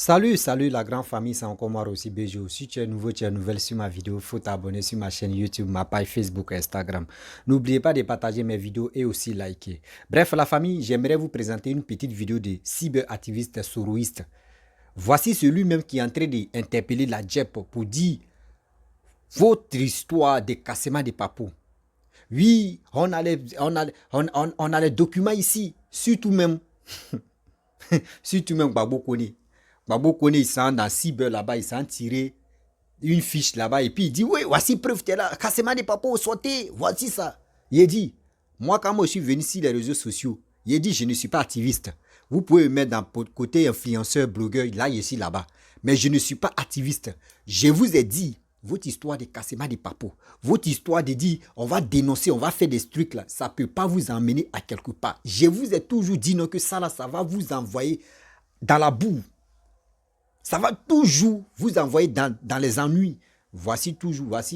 Salut la grande famille, c'est encore moi aussi Bejo. Si tu es nouveau, tu es nouvelle sur ma vidéo, faut t'abonner sur ma chaîne YouTube, ma page Facebook et Instagram. N'oubliez pas de partager mes vidéos et aussi liker. Bref, la famille, j'aimerais vous présenter une petite vidéo de cyberactiviste soroïste. Voici celui-même qui est en train d'interpeller la JEP pour dire votre histoire de cassement de papou. Oui, on a les documents ici, surtout même, surtout même Babo Kone. Babo Kone, il s'en dans cyber là-bas, il s'en tiré une fiche là-bas et puis il dit, oui, voici preuve, tu es là, cassement des papos, sautez, voici ça. Il dit, moi quand moi je suis venu sur les réseaux sociaux, il dit, je ne suis pas activiste. Vous pouvez me mettre dans votre côté influenceur, blogueur, là, ici, là-bas. Mais je ne suis pas activiste. Je vous ai dit, votre histoire de cassement des papos, votre histoire de dire, on va dénoncer, on va faire des trucs là, ça ne peut pas vous emmener à quelque part. Je vous ai toujours dit non, que ça là, ça va vous envoyer dans la boue. Ça va toujours vous envoyer dans les ennuis. Voici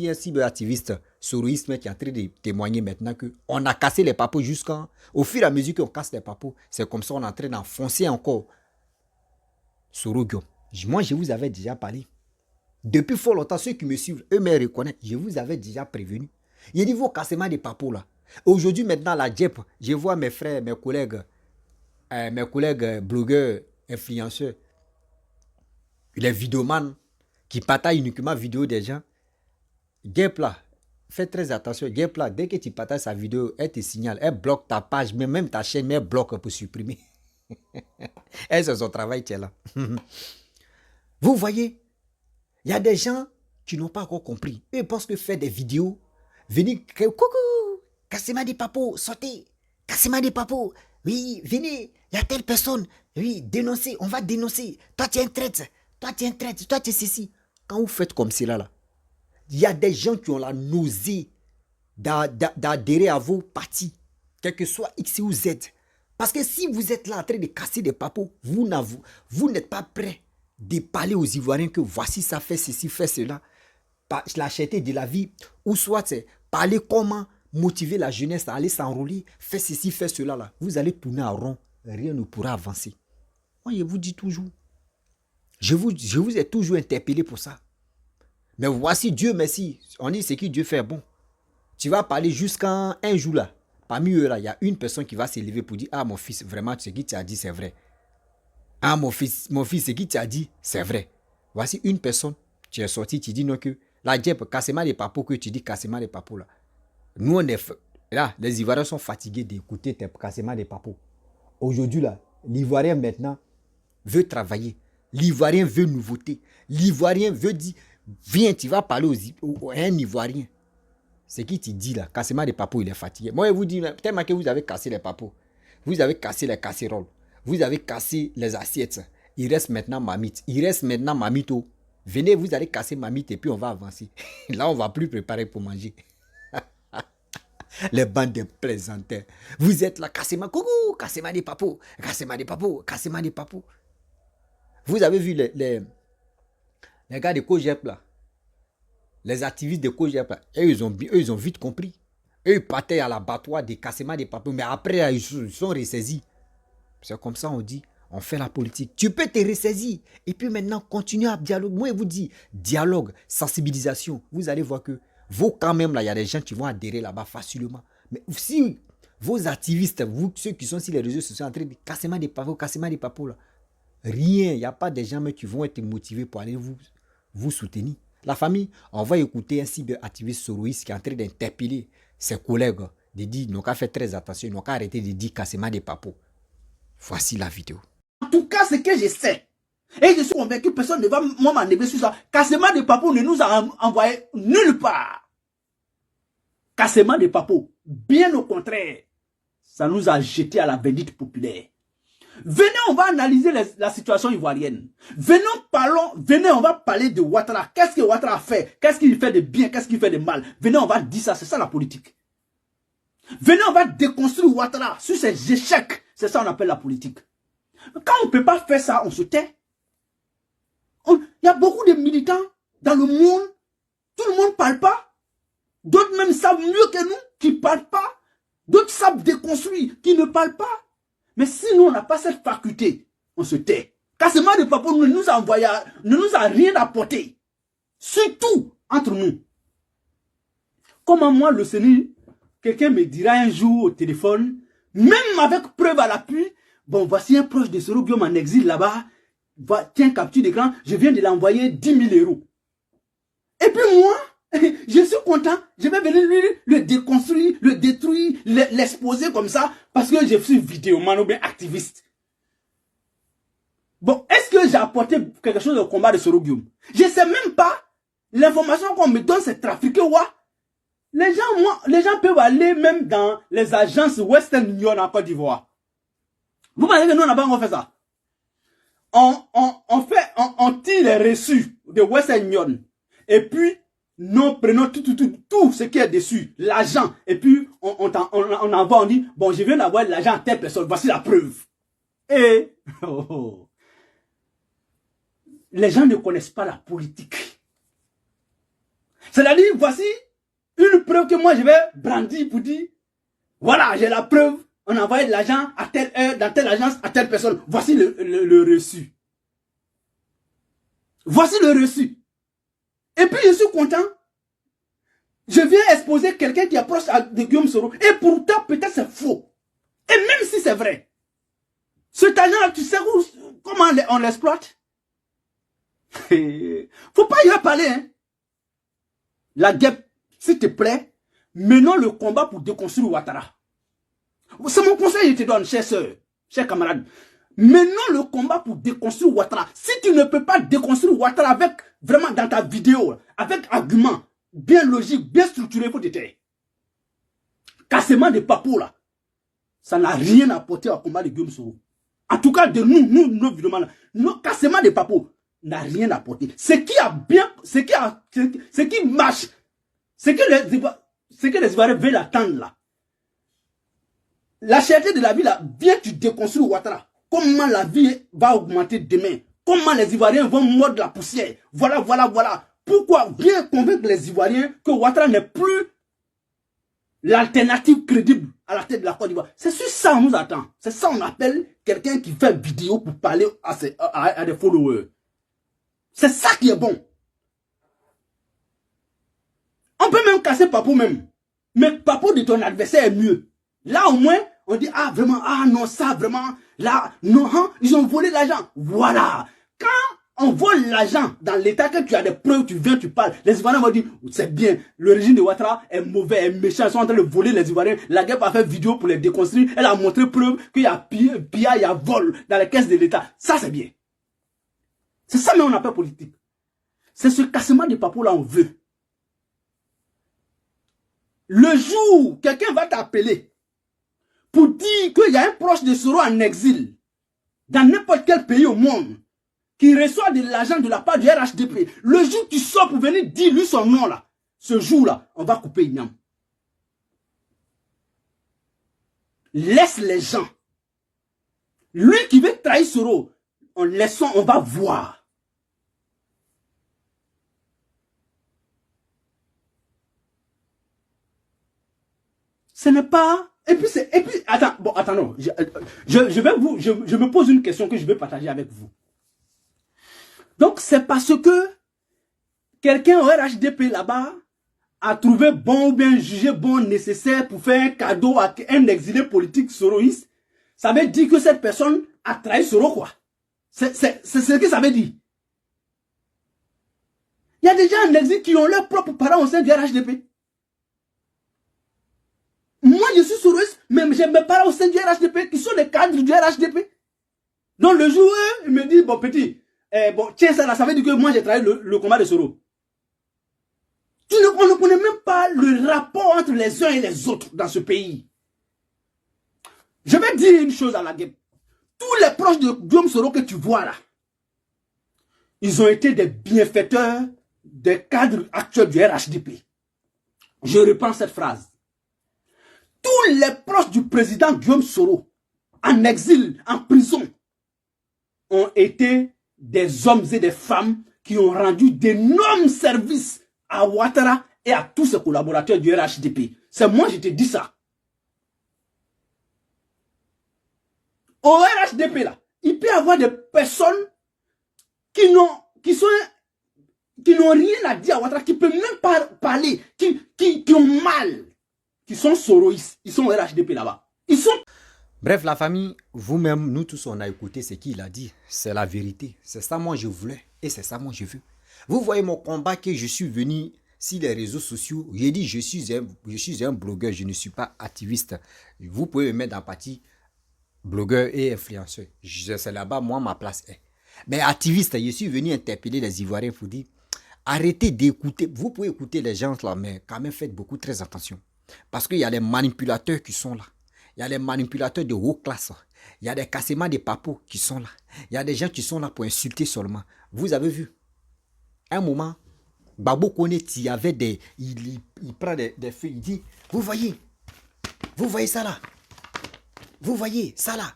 un cyberactiviste soroïsme qui est en train de témoigner maintenant qu'on a cassé les papos jusqu'au fur et à mesure qu'on casse les papos. C'est comme ça qu'on est en train d'enfoncer encore Sorogyo. Moi, je vous avais déjà parlé. Depuis fort longtemps, ceux qui me suivent, eux me reconnaissent. Je vous avais déjà prévenu. Il dit, vos cassements des papos là. Aujourd'hui, maintenant, la JEP, je vois mes frères, mes collègues blogueurs, influenceurs, les vidéomans qui partagent uniquement vidéo des gens. JEP là, fais très attention. JEP là, dès que tu partages sa vidéo, elle te signale, elle bloque ta page, même ta chaîne, mais elle bloque pour supprimer. Elle, c'est son travail, tu es là. Vous voyez, il y a des gens qui n'ont pas encore compris. Eux pensent que faire des vidéos, venir, coucou, cassez-moi des papos, sortez, cassez-moi des papos, oui, venez, il y a telle personne, oui, dénoncez, on va dénoncer, toi tu es un traître, toi tu es un traître, toi tu es ceci. Quand vous faites comme cela là, il y a des gens qui ont la nausée d'adhérer à vos partis, quel que soit X ou Z. Parce que si vous êtes là en train de casser des papos, vous n'êtes pas prêt de parler aux Ivoiriens que voici ça fait ceci, fait cela, la cherté de la vie, ou soit c'est parler comment motiver la jeunesse à aller s'enrôler, faire ceci, faire cela là. Vous allez tourner en rond, rien ne pourra avancer. Moi, je vous dis toujours, je vous ai toujours interpellé pour ça. Mais voici Dieu merci, on dit c'est qui Dieu fait bon. Tu vas parler jusqu'à un jour là. Parmi eux là, il y a une personne qui va s'élever pour dire, ah mon fils, vraiment ce qui tu as dit c'est vrai. Ah mon fils, ce qui tu as dit c'est vrai. Voici une personne, tu es sorti, tu dis non que la JEP, cassement des papos que tu dis cassement des papos là. Nous on est là, les Ivoiriens sont fatigués d'écouter tes cassements des papos. Aujourd'hui là, l'Ivoirien maintenant veut travailler. L'Ivoirien veut nouveauté. L'Ivoirien veut dire, viens, tu vas parler à un Ivoirien. Ce qui te dit là, cassement des papos, il est fatigué. Moi, je vous dis, tellement que vous avez cassé les papos, vous avez cassé les casseroles, vous avez cassé les assiettes. Il reste maintenant mamite. Il reste maintenant mamito. Venez, vous allez casser mamite et puis on va avancer. Là, on ne va plus préparer pour manger. Les bandes de plaisantins. Vous êtes là, cassement, coucou, cassement des papos, cassement des papos, cassement des papos. Vous avez vu les gars de Kojep là. Les activistes de Kojep, eux, ils ont vite compris. Eux, ils partaient à l'abattoir des cassements des papos, mais après, ils sont ressaisis. C'est comme ça on dit, on fait la politique. Tu peux te ressaisir et puis maintenant continuer à dialoguer. Moi, je vous dis, dialogue, sensibilisation. Vous allez voir que vous, quand même, là, il y a des gens qui vont adhérer là-bas facilement. Mais si vos activistes, vous, ceux qui sont sur les réseaux sociaux, en train de cassement des papos, là, rien, il n'y a pas des gens qui vont être motivés pour aller vous soutenir. La famille, on va écouter un cyberactiviste soroïste qui est en train d'interpeller ses collègues, de dire, ils n'ont qu'à faire très attention, ils n'ont qu'à arrêter de dire cassement des papos. Voici la vidéo. En tout cas, ce que je sais, et je suis convaincu que personne ne va m'enlever sur ça, cassement des papos ne nous a envoyé nulle part. Cassement des papos, bien au contraire, ça nous a jeté à la bénite populaire. Venez, on va analyser la situation ivoirienne. Venez, on va parler de Ouattara. Qu'est-ce que Ouattara a fait? Qu'est-ce qu'il fait de bien? Qu'est-ce qu'il fait de mal? Venez, on va dire ça, c'est ça la politique. Venez, on va déconstruire Ouattara sur ses échecs. C'est ça qu'on appelle la politique. Quand on ne peut pas faire ça, on se tait. Il y a beaucoup de militants dans le monde. Tout le monde ne parle pas. D'autres même savent mieux que nous qui ne parlent pas. D'autres savent déconstruire qui ne parlent pas. Mais si nous, on n'a pas cette faculté, on se tait. Cassement de Papo ne nous a rien apporté. Surtout entre nous. Comment moi, le Seigneur, quelqu'un me dira un jour au téléphone, même avec preuve à l'appui, bon, voici un proche de Soro Guillaume en exil là-bas, tiens, capture d'écran, je viens de l'envoyer 10 000 euros. Et puis moi, je suis content, je vais venir lui le déconstruire, le détruire, l'exposer comme ça, parce que je suis vidéoman ou bien activiste. Bon, est-ce que j'ai apporté quelque chose au combat de Soro Guillaume? Je ne sais même pas. L'information qu'on me donne, c'est trafiqué, ouais. Les gens peuvent aller même dans les agences Western Union en Côte d'Ivoire. Vous pensez que nous, on n'a pas encore fait ça? On tire les reçus de Western Union. Et puis, nous prenons tout ce qui est dessus, l'argent. Et puis, on envoie, on dit, bon, je viens d'avoir l'argent à telle personne, voici la preuve. Et, les gens ne connaissent pas la politique. C'est-à-dire, voici une preuve que moi je vais brandir pour dire, voilà, j'ai la preuve, on a envoyé de l'argent à telle heure, dans telle agence, à telle personne. Voici le reçu. Voici le reçu. Et puis je suis content. Je viens exposer quelqu'un qui est proche de Guillaume Soro. Et pourtant, peut-être c'est faux. Et même si c'est vrai, cet argent-là, tu sais comment on l'exploite? Faut pas y en parler, hein. La guerre, s'il te plaît, menons le combat pour déconstruire Ouattara. C'est mon conseil que je te donne, chère soeur, chers camarades. Menons le combat pour déconstruire Ouattara. Si tu ne peux pas déconstruire Ouattara avec, vraiment dans ta vidéo, avec arguments bien logiques, bien structurés, il faut te taire. Cassement de Papo, là, ça n'a rien apporté au combat de Guillaume Soro. En tout cas, de nos vidéos, nos cassements de Papo n'a rien apporté. Ce qui marche, ce que les Ivoiriens veulent attendre là. La cherté de la vie là, viens tu déconstruire Ouattara. Comment la vie va augmenter demain? Comment les Ivoiriens vont mordre la poussière? Voilà. Pourquoi bien convaincre les Ivoiriens que Ouattara n'est plus l'alternative crédible à la tête de la Côte d'Ivoire? C'est sur ça qu'on nous attend. C'est ça qu'on appelle quelqu'un qui fait vidéo pour parler à des followers. C'est ça qui est bon. On peut même casser Papo même. Mais Papo de ton adversaire est mieux. Là au moins, on dit, ah vraiment, ah non, ça vraiment, là, non, hein, ils ont volé l'argent. Voilà. Quand on vole l'argent dans l'état que tu as des preuves, tu viens, tu parles, les Ivoiriens vont dire, c'est bien, le régime de Ouattara est mauvais, est méchant, ils sont en train de voler les Ivoiriens. La guerre a fait vidéo pour les déconstruire, elle a montré preuve qu'il y a pillage, il y a vol dans les caisses de l'État. Ça c'est bien. C'est ça même on appelle politique. C'est ce cassement de Papo là on veut. Le jour, quelqu'un va t'appeler pour dire qu'il y a un proche de Soro en exil, dans n'importe quel pays au monde, qui reçoit de l'argent de la part du RHDP, le jour où tu sors pour venir dire lui son nom là, ce jour-là, on va couper Ignam. Laisse les gens. Lui qui veut trahir Soro, en laissant, on va voir. Ce n'est pas... Et puis, attends, bon, attends, non. Je me pose une question que je vais partager avec vous. Donc, c'est parce que quelqu'un au RHDP là-bas a trouvé bon ou bien jugé bon nécessaire pour faire un cadeau à un exilé politique soroïste. Ça veut dire que cette personne a trahi Soro, quoi. C'est ce que ça veut dire. Il y a des gens en exil qui ont leurs propres parents au sein du RHDP. Moi, je suis soroïste, mais j'ai mes parents au sein du RHDP qui sont des cadres du RHDP. Donc, le jour où il me dit, bon, petit, bon, tiens, ça là, ça veut dire que moi, j'ai trahi le combat de Soro. On ne connaît même pas le rapport entre les uns et les autres dans ce pays. Je vais dire une chose à la guerre. Tous les proches de Guillaume Soro que tu vois là, ils ont été des bienfaiteurs des cadres actuels du RHDP. Je reprends cette phrase. Tous les proches du président Guillaume Soro, en exil, en prison, ont été des hommes et des femmes qui ont rendu d'énormes services à Ouattara et à tous ses collaborateurs du RHDP. C'est moi, je te dis ça. Au RHDP, là, il peut y avoir des personnes qui n'ont rien à dire à Ouattara, qui ne peuvent même pas parler, qui ont mal, qui sont soroïstes, ils sont RHDP là-bas. Ils sont... Bref, la famille, vous-même, nous tous, on a écouté ce qu'il a dit. C'est la vérité. C'est ça, moi, je voulais. Et c'est ça, moi, je veux. Vous voyez mon combat que je suis venu sur les réseaux sociaux. J'ai dit, je suis un blogueur, je ne suis pas activiste. Vous pouvez me mettre dans la partie blogueur et influenceur. C'est là-bas, moi, ma place est. Mais activiste, je suis venu interpeller les Ivoiriens pour dire, arrêtez d'écouter. Vous pouvez écouter les gens là, mais quand même faites beaucoup très attention. Parce qu'il y a les manipulateurs qui sont là. Il y a les manipulateurs de haute classe. Il y a des cassements de papos qui sont là. Il y a des gens qui sont là pour insulter seulement. Vous avez vu, un moment, Babo Koné, il y avait des... Il prend des feuilles, il dit, vous voyez ça là? Vous voyez ça là?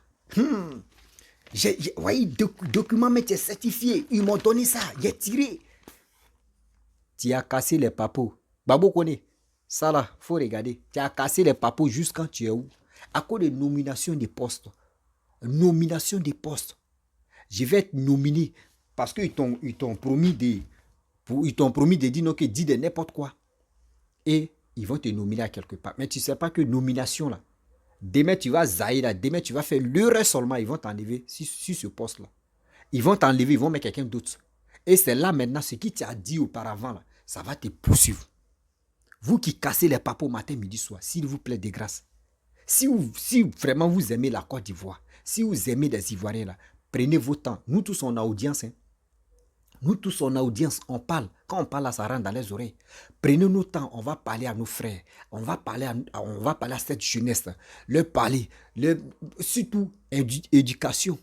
Voyez, document mais certifié. Ils m'ont donné ça. J'ai tiré. Tu as cassé les papos. Babo Koné, ça là, faut regarder. Tu as cassé les papos jusqu'à tu es où? À cause de nomination des postes. Nomination des postes. Je vais être nominé parce qu'ils t'ont promis de dire non, que dis de n'importe quoi. Et ils vont te nominer à quelque part. Mais tu ne sais pas que nomination là, demain tu vas zaïr là, demain tu vas faire l'heure seulement, ils vont t'enlever sur ce poste là. Ils vont t'enlever, ils vont mettre quelqu'un d'autre. Et c'est là maintenant, ce qui t'a dit auparavant là, ça va te poursuivre. Vous qui cassez les papos matin, midi, soir, s'il vous plaît, de grâce. Si vraiment vous aimez la Côte d'Ivoire, si vous aimez des Ivoiriens là, prenez vos temps. Nous tous on a audience. Hein. Nous tous on a audience, on parle. Quand on parle là, ça rentre dans les oreilles. Prenez nos temps, on va parler à nos frères. On va parler à cette jeunesse. Leur parler. Surtout, éducation.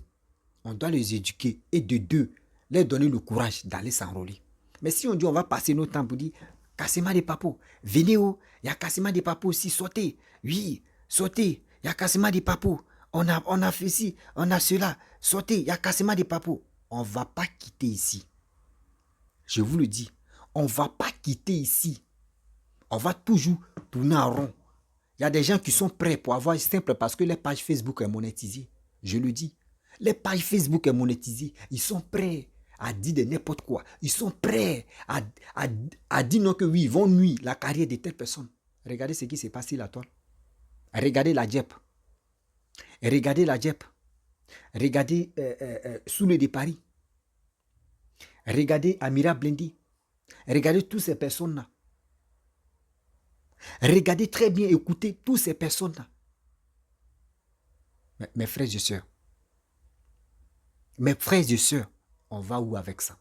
On doit les éduquer. Et de deux, leur donner le courage d'aller s'enrôler. Mais si on dit on va passer notre temps pour dire, cassez-moi des papos. Venez où? Il y a cassez-moi des papos aussi, sautez. Oui. Sautez, il y a cassement des papos. On a fait ci, on a cela. Sautez, il y a cassement des papos. On ne va pas quitter ici. Je vous le dis, on ne va pas quitter ici. On va toujours tourner en rond. Il y a des gens qui sont prêts pour avoir simple parce que les pages Facebook est monétisée. Je le dis. Les pages Facebook est monétisée. Ils sont prêts à dire de n'importe quoi. Ils sont prêts à dire non que oui, ils vont nuire la carrière de telle personne. Regardez ce qui s'est passé là, toi. Regardez la JEP. Regardez la JEP. Regardez Soule de Paris. Regardez Amira Blendi. Regardez toutes ces personnes-là. Regardez très bien, écoutez toutes ces personnes-là. Mes frères et sœurs. Mes frères et sœurs, on va où avec ça?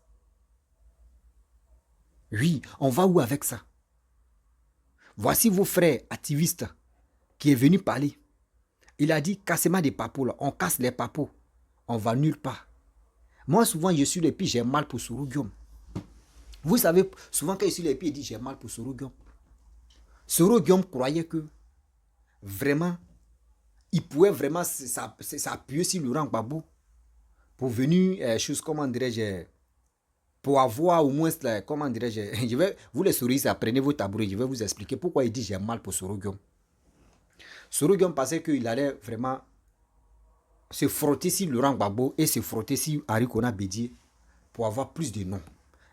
Oui, on va où avec ça? Voici vos frères activistes qui est venu parler. Il a dit, cassez-moi des papos là. On casse les papos. On va nulle part. Moi, souvent, je suis les pieds, j'ai mal pour Soro Guillaume. Vous savez, souvent quand je suis les pieds, il dit, j'ai mal pour Soro Guillaume. Soro Guillaume croyait que, vraiment, il pouvait vraiment s'appuyer sur Laurent Gbagbo pour venir, comment dirais-je, pour avoir au moins, comment dirais-je, vous les souris, prenez vos tabourets, je vais vous expliquer pourquoi il dit, j'ai mal pour Soro Guillaume. Soro Guillaume pensait qu'il allait vraiment se frotter sur Laurent Gbagbo et se frotter sur Arikona Bédié pour avoir plus de noms.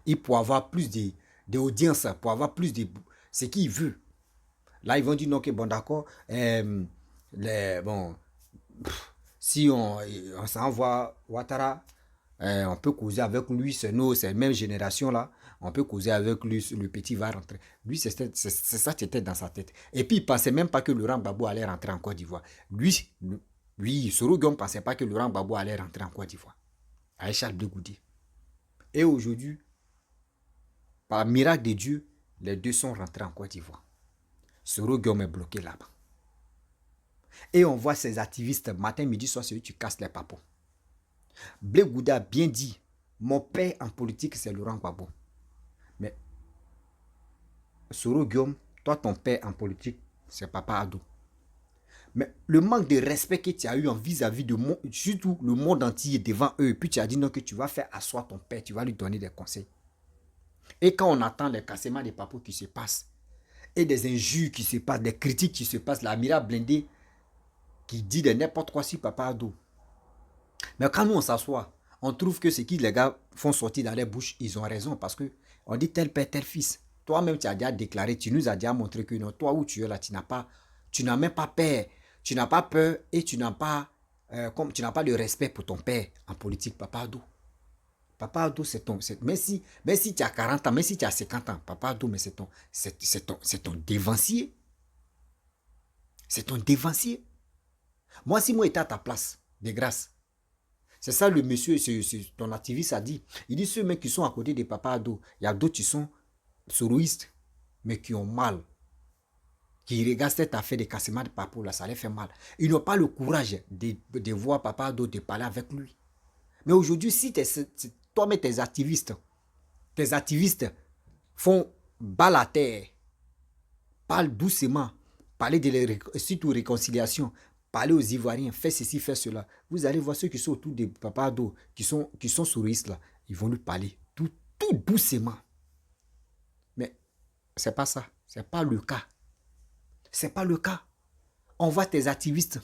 Et pour avoir plus d'audience, pour avoir plus de ce qu'il veut. Là, ils vont dire non, ok, bon, d'accord. Si on s'envoie Ouattara, on peut causer avec lui, c'est la même génération là. On peut causer avec lui, le petit va rentrer. Lui, c'est ça qui était dans sa tête. Et puis, il ne pensait même pas que Laurent Gbagbo allait rentrer en Côte d'Ivoire. Lui, Soro Guillaume ne pensait pas que Laurent Gbagbo allait rentrer en Côte d'Ivoire. Aïcha Blegoudi. Et aujourd'hui, par miracle de Dieu, les deux sont rentrés en Côte d'Ivoire. Soro Guillaume est bloqué là-bas. Et on voit ces activistes, matin, midi, soir, celui qui casse les papos. Blegoudi a bien dit, mon père en politique, c'est Laurent Gbagbo. Mais Soro Guillaume, toi, ton père en politique, c'est Papa Ado. Mais le manque de respect que tu as eu vis-à-vis de surtout le monde entier devant eux, puis tu as dit non que tu vas faire asseoir ton père, tu vas lui donner des conseils. Et quand on attend les cassements des papos qui se passent, et des injures qui se passent, des critiques qui se passent, l'Amira Blindé qui dit de n'importe quoi sur Papa Ado. Mais quand nous, on s'assoit, on trouve que ce que les gars font sortir dans les bouches, ils ont raison parce que on dit tel père, tel fils. Toi-même, tu as déjà déclaré, tu nous as déjà montré que non, toi où tu es là, tu n'as même pas peur. Tu n'as pas peur et tu n'as pas, comme, tu n'as pas de respect pour ton père en politique, Papa Ado. Papa Ado, c'est ton. Même si tu as 40 ans, même si tu as 50 ans, Papa Ado, mais c'est ton dévancier. C'est ton dévancier. Moi, si moi j'étais à ta place, de grâce, c'est ça le monsieur, ton activiste a dit. Il dit ceux mecs qui sont à côté de Papa Ado, il y a d'autres qui sont soroïstes, mais qui ont mal. Qui regardent cette affaire de cassement de papo, là, ça les fait mal. Ils n'ont pas le courage de voir Papa Ado, de parler avec lui. Mais aujourd'hui, si toi-même tes activistes font bas la terre, parlent doucement, parlez de surtout réconciliation, parlez aux Ivoiriens, faites ceci, faites cela. Vous allez voir ceux qui sont autour de Papa Ado, qui sont souristes là, ils vont lui parler tout doucement. Mais c'est pas ça, c'est pas le cas. C'est pas le cas. On voit tes activistes,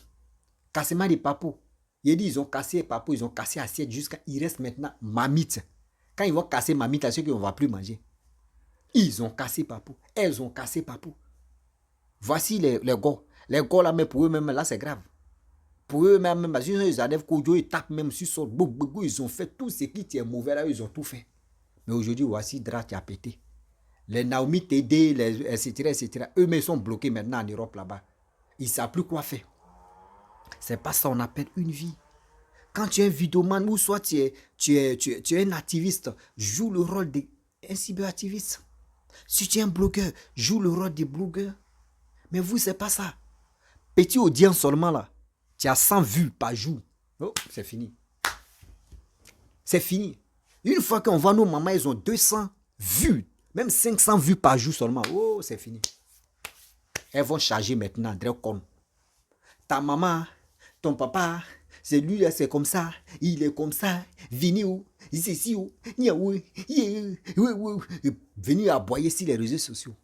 cassement des papos. Il dit ils ont cassé papos, ils ont cassé assiette jusqu'à il reste maintenant mamite. Quand ils vont casser mamite, à ceux qui ne vont plus manger. Ils ont cassé papou. Elles ont cassé papou. Voici les gars. Les gars là, mais pour eux-mêmes, là, c'est grave. Pour eux-mêmes, ils adèvent Kojo, ils tapent même sur son boubou. Ils ont fait tout ce qui est mauvais là, ils ont tout fait. Mais aujourd'hui, voici Dra qui a pété. Les Naomi TD, etc. Eux-mêmes sont bloqués maintenant en Europe là-bas. Ils ne savent plus quoi faire. C'est pas ça qu'on appelle une vie. Quand tu es un vidéoman ou soit tu es un activiste, joue le rôle d'un cyberactiviste. Si tu es un blogueur, joue le rôle des blogueurs. Mais vous, c'est pas ça. Petit audience seulement là. Tu as 100 vues par jour. Oh, c'est fini. C'est fini. Une fois qu'on voit nos mamans, ils ont 200 vues. Même 500 vues par jour seulement. Oh, c'est fini. Elles vont charger maintenant, Drecon. Ta maman, ton papa, c'est lui, c'est comme ça. Il est comme ça. Venez où? C'est ici où? Venez aboyer sur les réseaux sociaux.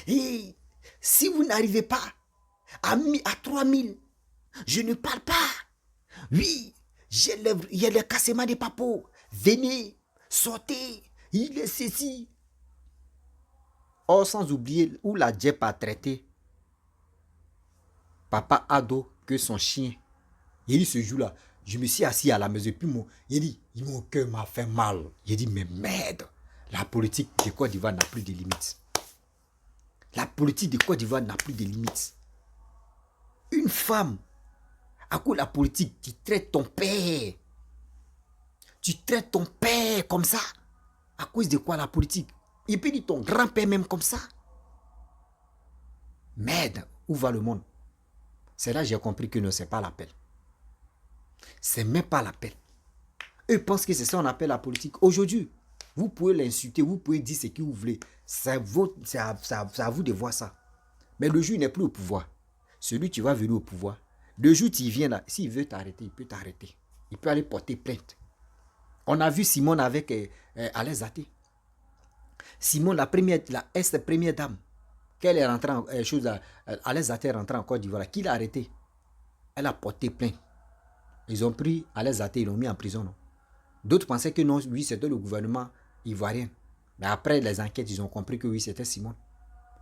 Et si vous n'arrivez pas à 3000, je ne parle pas. Oui, il y a le cassement des papos. Venez, sortez. Il est ceci. Or, sans oublier où la Djep a traité Papa Ado que son chien. Il dit ce jour-là, je me suis assis à la maison. Puis il dit, mon cœur m'a fait mal. Il dit, mais merde, la politique de Côte d'Ivoire n'a plus de limites. La politique de Côte d'Ivoire n'a plus de limites. Une femme, à cause de la politique, tu traites ton père. Tu traites ton père comme ça. À cause de quoi la politique? Et puis dit ton grand-père même comme ça. Merde, où va le monde? C'est là que j'ai compris que non, c'est pas l'appel. C'est même pas l'appel. Eux pensent que c'est ça qu'on appelle la politique. Aujourd'hui, vous pouvez l'insulter, vous pouvez dire ce que vous voulez. C'est à vous de voir ça. Mais le jour, il n'est plus au pouvoir. Celui qui va venir au pouvoir, le jour où il vient là, s'il veut t'arrêter, il peut t'arrêter. Il peut aller porter plainte. On a vu Simone avec Alain Zaté. Simone, la première dame, qu'elle est rentrée en Alain Zaté est rentré en Côte d'Ivoire, qui l'a arrêté? Elle a porté plainte. Ils ont pris Alain Zaté, ils l'ont mis en prison. Non? D'autres pensaient que non, lui, c'était le gouvernement ivoirien. Mais après les enquêtes, ils ont compris que oui, c'était Simone.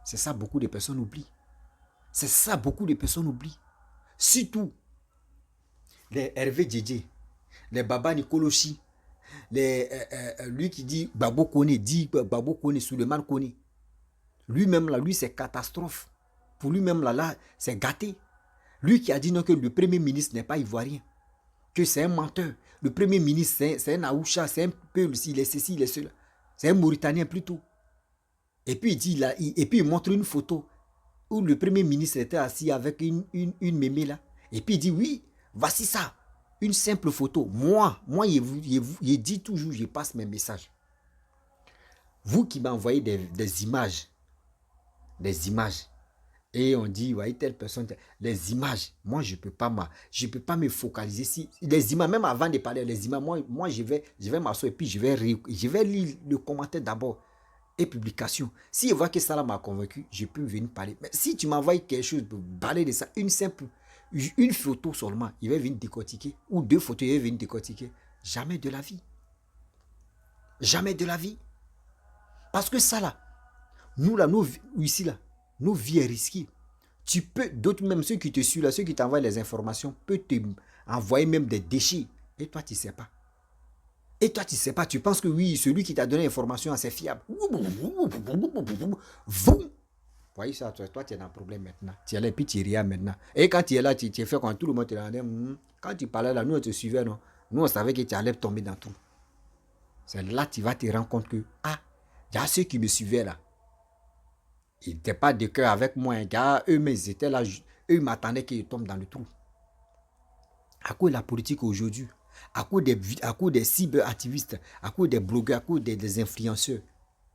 C'est ça, beaucoup de personnes oublient. C'est ça, beaucoup de personnes oublient. Surtout, les Hervé Djedje, les Baba Nikolochi, lui qui dit Babo Kone, Suleiman Kone. Lui-même là, lui c'est catastrophe. Pour lui-même là, c'est gâté. Lui qui a dit non que le premier ministre n'est pas ivoirien. Que c'est un menteur. Le premier ministre, c'est un Aoucha, c'est un peu, il est ceci, il est cela. C'est un Mauritanien plutôt. Et puis il montre une photo où le premier ministre était assis avec une mémé là. Et puis il dit oui, voici ça. Une simple photo. Moi, il dit toujours, je passe mes messages. Vous qui m'envoyez des images, et on dit, voyez telle personne, les images, moi je peux pas me focaliser si les images, même avant de parler les images, moi je vais m'asseoir et puis je vais lire le commentaire d'abord et publication. Si je vois que ça m'a convaincu, je peux venir parler. Mais si tu m'envoies quelque chose pour parler de ça, une simple Une photo seulement, il va venir décortiquer. Ou 2 photos, il va venir décortiquer. Jamais de la vie. Jamais de la vie. Parce que ça là, nous là, ici là, nos vies est risquées. Tu peux, d'autres même, ceux qui te suivent là, ceux qui t'envoient les informations, peuvent te envoyer même des déchets. Et toi, tu ne sais pas. Et toi, tu ne sais pas. Tu penses que oui, celui qui t'a donné l'information, c'est fiable. Vous voyez ça, toi, tu es dans un problème maintenant. Tu es là, puis tu ris maintenant. Et quand tu es là, tu es fait quand tout le monde te dit, quand tu parlais là, nous, on te suivait, non? Nous, on savait que tu allais tomber dans tout. C'est là que tu vas te rendre compte que, ah, il y a ceux qui me suivaient là. Ils n'étaient pas de cœur avec moi. Car eux-mêmes, ils étaient là. Eux, ils m'attendaient qu'ils tombent dans le trou. À cause de la politique aujourd'hui, à cause des cyberactivistes, à cause des blogueurs, à cause des influenceurs,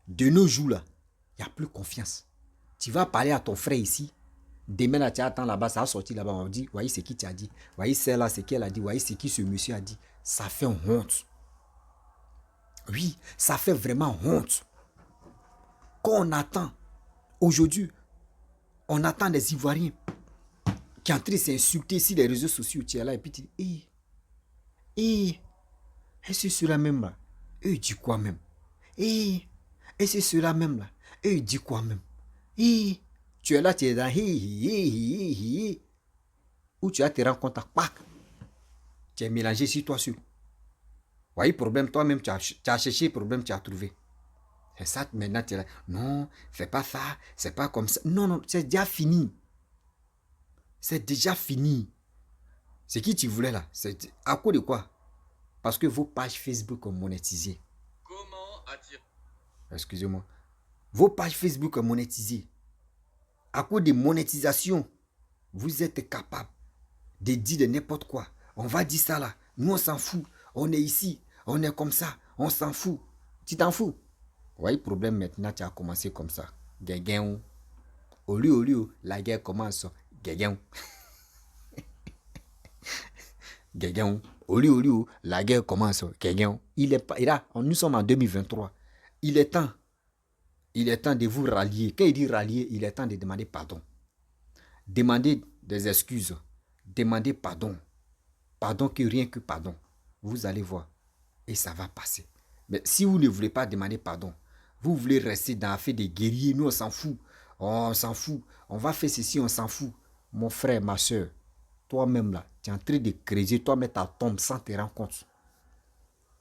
de nos jours là, il n'y a plus confiance. Tu vas parler à ton frère ici. Demain, là, tu attends là-bas, ça a sorti là-bas. On dit, voyez ce qui t'a dit. Voyez celle-là, ce qu'elle a dit. Voyez ce que ce monsieur a dit. Ça fait honte. Oui, ça fait vraiment honte. Quand on attend, aujourd'hui, on attend des Ivoiriens qui entrent s'insulter sur les réseaux sociaux. Tu es là et puis tu dis, est-ce que cela même là? Eux, ils disent quoi même? Est-ce que cela même là? Eux, ils disent quoi même? Tu es là, tu es dans où tu as tes rencontres, tu es mélangé sur toi sur. Voyez, problème, toi-même, tu as cherché problème, tu as trouvé. C'est ça, maintenant, tu es là. Non, c'est pas ça, c'est pas comme ça. Non, non, c'est déjà fini. C'est déjà fini. C'est qui tu voulais là? C'est à cause de quoi? Parce que vos pages Facebook ont monétisé. Comment attirer? Excusez-moi. Vos pages Facebook ont monétisé. À cause de monétisation, vous êtes capable de dire de n'importe quoi. On va dire ça là. Nous, on s'en fout. On est ici. On est comme ça. On s'en fout. Tu t'en fous. Vous voyez, problème maintenant, tu as commencé comme ça. Guéguin. Au lieu, la guerre commence. Guéguin. Guéguin. Au lieu, la guerre commence. Guéguin. Nous sommes en 2023. Il est temps de vous rallier. Quand il dit rallier, il est temps de demander pardon. Demandez des excuses. Demandez pardon. Pardon que rien que pardon. Vous allez voir. Et ça va passer. Mais si vous ne voulez pas demander pardon, vous voulez rester dans l'affaire des guerriers, nous on s'en fout. On s'en fout. On va faire ceci, on s'en fout. Mon frère, ma soeur, toi-même là, tu es en train de creuser toi-même ta tombe sans te rendre compte.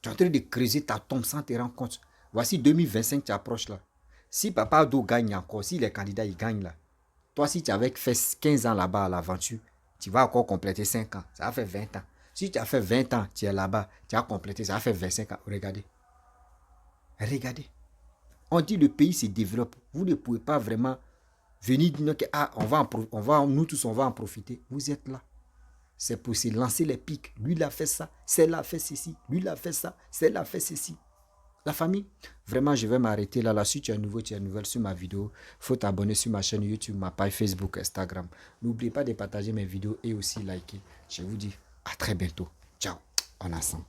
Tu es en train de creuser ta tombe sans te rendre compte. Voici 2025 qui approche là. Si Papa Ado gagne encore, si les candidats ils gagnent là, toi si tu avais fait 15 ans là-bas à l'aventure, tu vas encore compléter 5 ans. Ça va faire 20 ans. Si tu as fait 20 ans, tu es là-bas, tu as complété, ça va faire 25 ans. Regardez. Regardez. On dit le pays se développe. Vous ne pouvez pas vraiment venir dire que nous tous on va en profiter. Vous êtes là. C'est pour se lancer les pics. Lui il a fait ça, celle-là a fait ceci, lui il a fait ça, celle-là a fait ceci. La famille, vraiment je vais m'arrêter là. Si tu es nouveau, tu es nouvelle sur ma vidéo, il faut t'abonner sur ma chaîne YouTube, ma page Facebook, Instagram. N'oubliez pas de partager mes vidéos et aussi liker. Je vous dis à très bientôt. Ciao, on ensemble.